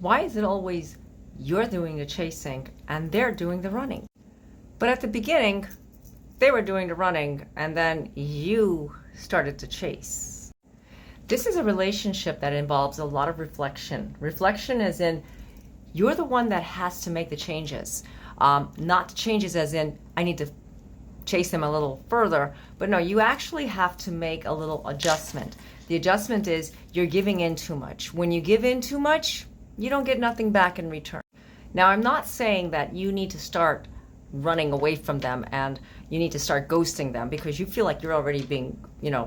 Why is it always you're doing the chasing and they're doing the running? But at the beginning, they were doing the running and then you started to chase. This is a relationship that involves a lot of reflection. Reflection as in you're the one that has to make the changes. Not the changes as in I need to chase them a little further, but no, you actually have to make a little adjustment. The adjustment is you're giving in too much. When you give in too much, you don't get nothing back in return. Now, I'm not saying that you need to start running away from them and you need to start ghosting them because you feel like you're already being,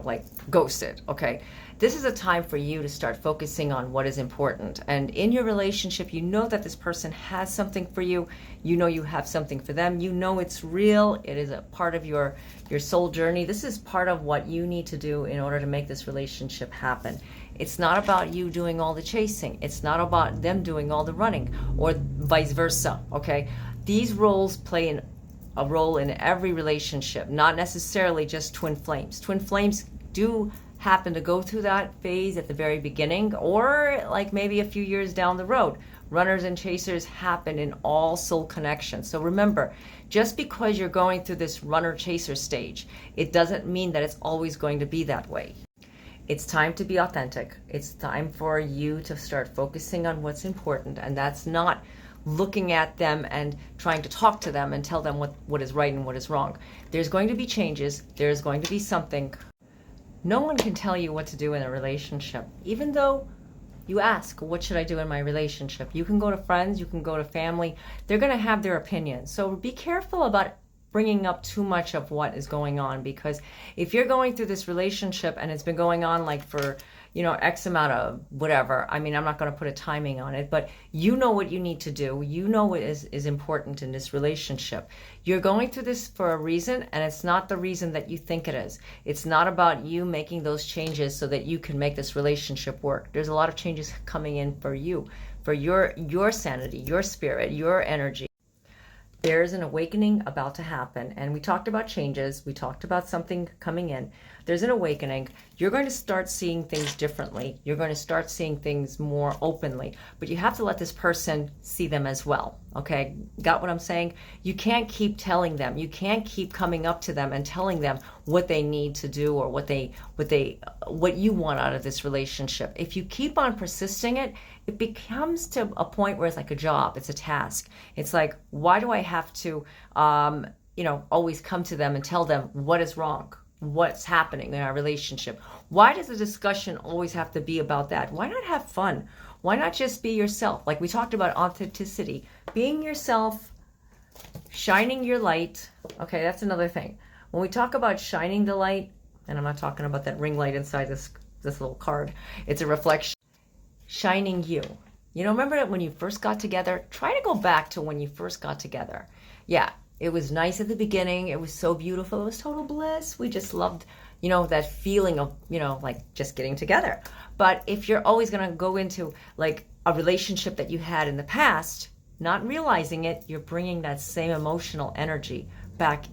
like ghosted, okay? This is a time for you to start focusing on what is important. And in your relationship, you know that this person has something for you. You know you have something for them. You know it's real. It is a part of your soul journey. This is part of what you need to do in order to make this relationship happen. It's not about you doing all the chasing. It's not about them doing all the running or vice versa, okay? These roles play a role in every relationship, not necessarily just twin flames. Twin flames do happen to go through that phase at the very beginning or like maybe a few years down the road. Runners and chasers happen in all soul connections. So remember, just because you're going through this runner-chaser stage, it doesn't mean that it's always going to be that way. It's time to be authentic. It's time for you to start focusing on what's important, and that's not looking at them and trying to talk to them and tell them what is right and what is wrong. There's going to be changes. There's going to be something. No one can tell you what to do in a relationship, even though you ask, what should I do in my relationship? You can go to friends, you can go to family. They're going to have their opinions. So be careful about bringing up too much of what is going on, because if you're going through this relationship and it's been going on like for X amount of whatever, I'm not going to put a timing on it, but you know what you need to do. You know what is important in this relationship. You're going through this for a reason, and it's not the reason that you think it is. It's not about you making those changes so that you can make this relationship work. There's a lot of changes coming in for you, for your sanity, your spirit, your energy. There's an awakening about to happen. And we talked about changes. We talked about something coming in. There's an awakening. You're going to start seeing things differently. You're going to start seeing things more openly. But you have to let this person see them as well. Okay? Got what I'm saying? You can't keep telling them. You can't keep coming up to them and telling them what they need to do or what you want out of this relationship. If you keep on persisting it becomes to a point where it's like a job. It's a task. It's like, why do I have to, always come to them and tell them what is wrong? What's happening in our relationship? Why does the discussion always have to be about that? Why not have fun? Why not just be yourself? Like we talked about authenticity, being yourself, shining your light. Okay, that's another thing. When we talk about shining the light, and I'm not talking about that ring light inside this little card. It's a reflection. Shining you. Remember when you first got together? Try to go back to when you first got together. Yeah, it was nice at the beginning. It was so beautiful. It was total bliss. We just loved, that feeling of, like just getting together. But if you're always going to go into like a relationship that you had in the past, not realizing it, you're bringing that same emotional energy back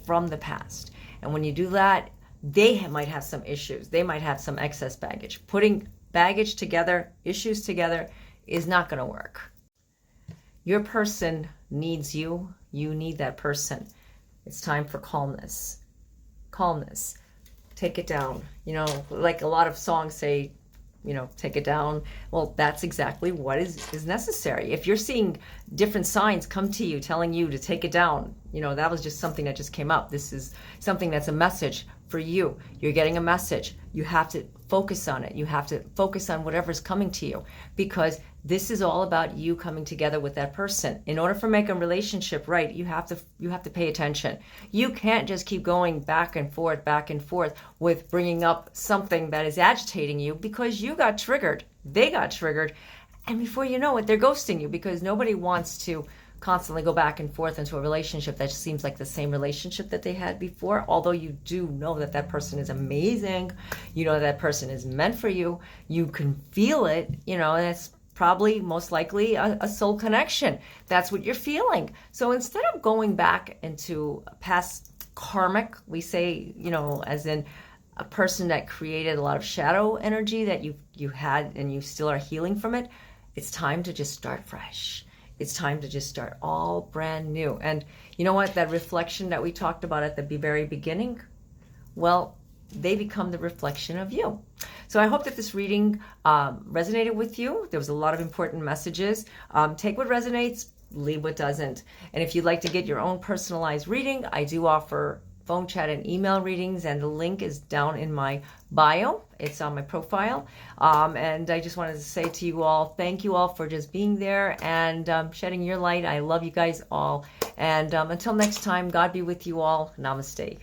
from the past. And when you do that, they might have some issues. They might have some excess baggage. Putting baggage together, issues together, is not going to work. Your person needs you. You need that person. It's time for calmness. Calmness. Take it down. Like a lot of songs say, take it down. Well, that's exactly what is necessary. If you're seeing different signs come to you telling you to take it down, that was just something that just came up. This is something that's a message for you. You're getting a message. You have to focus on it. You have to focus on whatever's coming to you, because this is all about you coming together with that person. In order for make a relationship right, you have to pay attention. You can't just keep going back and forth with bringing up something that is agitating you, because you got triggered. They got triggered. And before you know it, they're ghosting you, because nobody wants to constantly go back and forth into a relationship that seems like the same relationship that they had before. Although you do know that person is amazing, that person is meant for you, you can feel it, and it's probably most likely a soul connection. That's what you're feeling. So instead of going back into past karmic, we say, as in a person that created a lot of shadow energy that you had and you still are healing from it, It's time to just start fresh. It's time to just start all brand new. And you know what? That reflection that we talked about at the very beginning, well, they become the reflection of you. So I hope that this reading resonated with you. There was a lot of important messages. Take what resonates, leave what doesn't. And if you'd like to get your own personalized reading, I do offer phone chat and email readings, and the link is down in my bio. It's on my profile. And I just wanted to say to you all, thank you all for just being there and shedding your light. I love you guys all. And until next time, God be with you all. Namaste.